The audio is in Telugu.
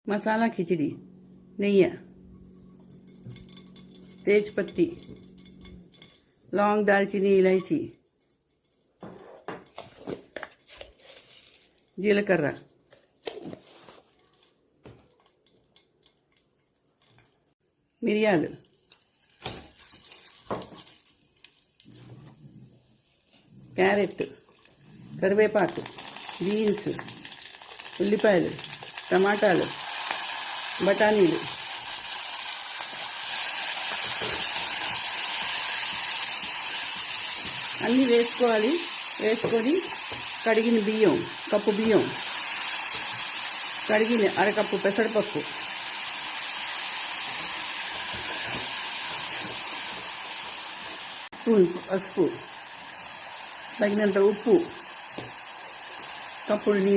మసాలా కిచిడి, నెయ్యి, తేజ్పత్తి, లవంగ్, దాల్చిని, ఇలైచి, జీలకర్ర, మిరియాలు, క్యారెట్, కరివేపాకు, బీన్స్, ఉల్లిపాయలు, టమాటాలు, బఠానీలు, అన్నీ వేసుకోవాలి. వేసుకొని కడిగిన బియ్యం, కప్పు బియ్యం, కడిగిన అరకప్పు పెసరపప్పు, స్పూన్ పసుపు, తగినంత ఉప్పు, కప్పుడు నీళ్ళు.